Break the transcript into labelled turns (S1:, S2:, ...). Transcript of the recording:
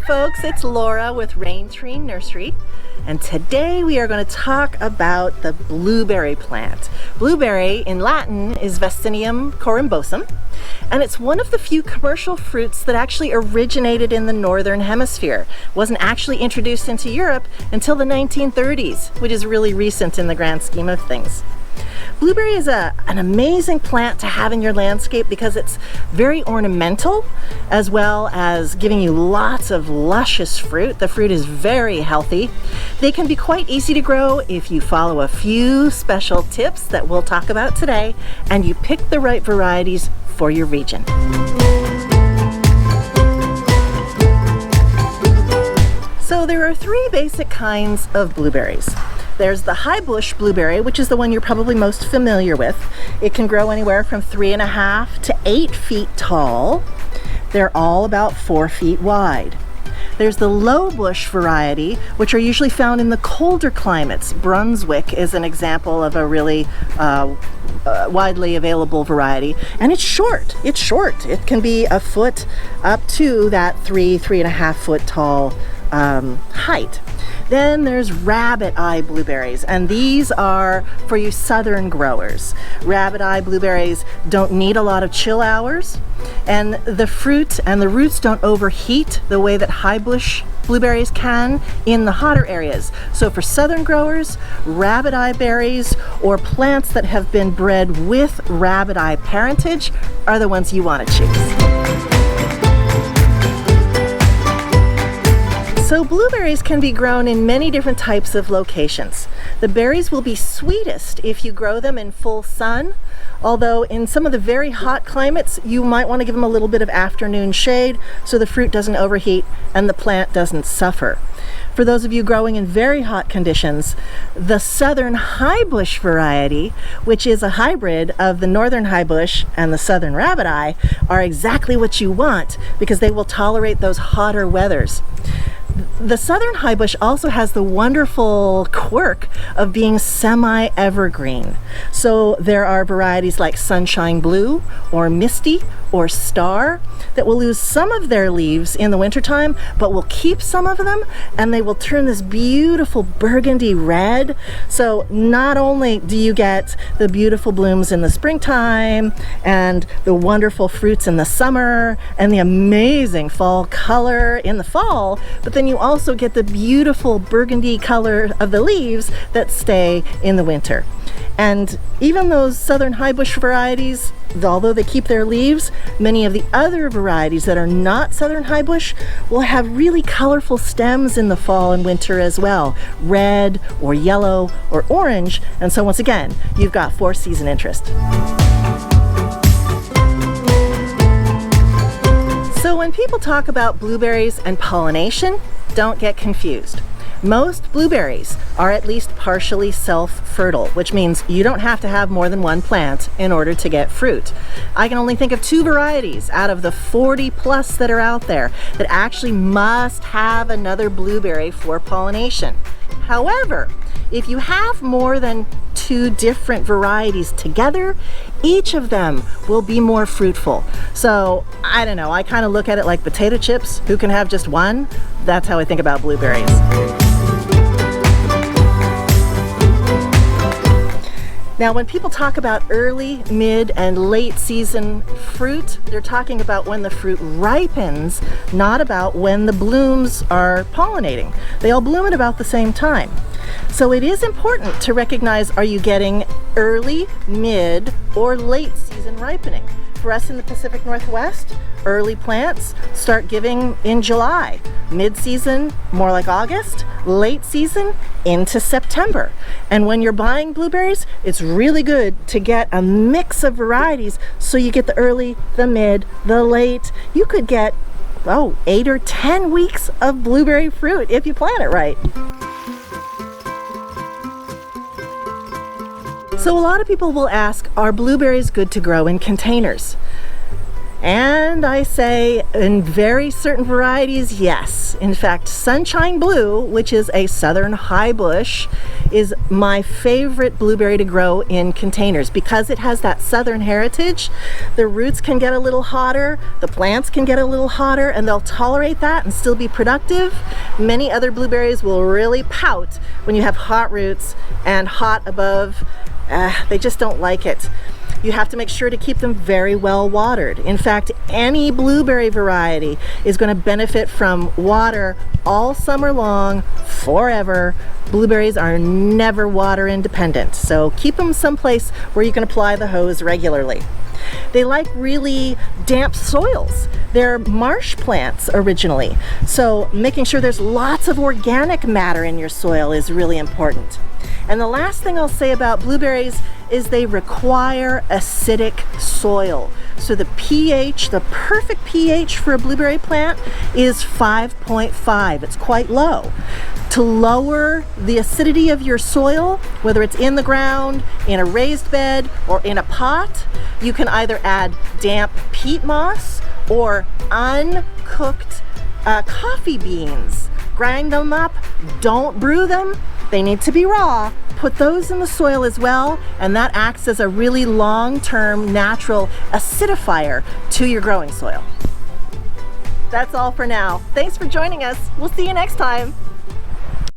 S1: folks, it's Laura with Raintree Nursery, and today we are going to talk about the blueberry plant. Blueberry in Latin is Vaccinium corymbosum, and it's one of the few commercial fruits that actually originated in the northern hemisphere. It wasn't actually introduced into Europe until the 1930s, which is really recent in the grand scheme of things. Blueberry is an amazing plant to have in your landscape because it's very ornamental, as well as giving you lots of luscious fruit. The fruit is very healthy. They can be quite easy to grow if you follow a few special tips that we'll talk about today, and you pick the right varieties for your region. So there are three basic kinds of blueberries. There's the high bush blueberry, which is the one you're probably most familiar with. It can grow anywhere from 3.5 to 8 feet tall. They're all about 4 feet wide. There's the low bush variety, which are usually found in the colder climates. Brunswick is an example of a really widely available variety, and it's short. It can be a foot up to that 3.5 foot tall height. Then there's rabbit eye blueberries, and these are for you southern growers. Rabbit eye blueberries don't need a lot of chill hours, and the fruit and the roots don't overheat the way that high bush blueberries can in the hotter areas. So for southern growers, rabbit eye berries or plants that have been bred with rabbit eye parentage are the ones you want to choose. So blueberries can be grown in many different types of locations. The berries will be sweetest if you grow them in full sun, although in some of the very hot climates, you might want to give them a little bit of afternoon shade so the fruit doesn't overheat and the plant doesn't suffer. For those of you growing in very hot conditions, the southern high bush variety, which is a hybrid of the northern high bush and the southern rabbit eye, are exactly what you want because they will tolerate those hotter weathers. The southern high bush also has the wonderful quirk of being semi-evergreen. So there are varieties like Sunshine Blue or Misty or Star that will lose some of their leaves in the wintertime, but will keep some of them, and they will turn this beautiful burgundy red. So not only do you get the beautiful blooms in the springtime and the wonderful fruits in the summer and the amazing fall color in the fall, but then you also get the beautiful burgundy color of the leaves that stay in the winter. And even those southern high bush varieties, although they keep their leaves, many of the other varieties that are not southern high bush will have really colorful stems in the fall and winter as well, red or yellow or orange. And so once again, you've got 4 season interest. So when people talk about blueberries and pollination, don't get confused. Most blueberries are at least partially self-fertile, which means you don't have to have more than one plant in order to get fruit. I can only think of 2 varieties out of the 40 plus that are out there that actually must have another blueberry for pollination. However, if you have more than 2 different varieties together, each of them will be more fruitful. So I don't know, I kind of look at it like potato chips. Who can have just one? That's how I think about blueberries. Now, when people talk about early, mid, and late season fruit, they're talking about when the fruit ripens, not about when the blooms are pollinating. They all bloom at about the same time. So it is important to recognize, are you getting early, mid, or late season ripening? For us in the Pacific Northwest, early plants start giving in July. Mid-season, more like August. Late season, into September. And when you're buying blueberries, it's really good to get a mix of varieties so you get the early, the mid, the late. You could get, 8 or 10 weeks of blueberry fruit if you plant it right. So a lot of people will ask, are blueberries good to grow in containers? And I say in very certain varieties, yes. In fact, Sunshine Blue, which is a southern high bush, is my favorite blueberry to grow in containers because it has that southern heritage. The roots can get a little hotter, the plants can get a little hotter, and they'll tolerate that and still be productive. Many other blueberries will really pout when you have hot roots and hot above. They just don't like it. You have to make sure to keep them very well watered. In fact, any blueberry variety is going to benefit from water all summer long, forever. Blueberries are never water independent, so keep them someplace where you can apply the hose regularly. They like really damp soils. They're marsh plants originally, so making sure there's lots of organic matter in your soil is really important. And the last thing I'll say about blueberries is they require acidic soil. So the pH, the perfect pH for a blueberry plant is 5.5. It's quite low. To lower the acidity of your soil, whether it's in the ground, in a raised bed, or in a pot, you can either add damp peat moss or uncooked coffee beans. Grind them up, don't brew them. They need to be raw. Put those in the soil as well, and that acts as a really long-term natural acidifier to your growing soil. That's all for now. Thanks for joining us. We'll see you next time.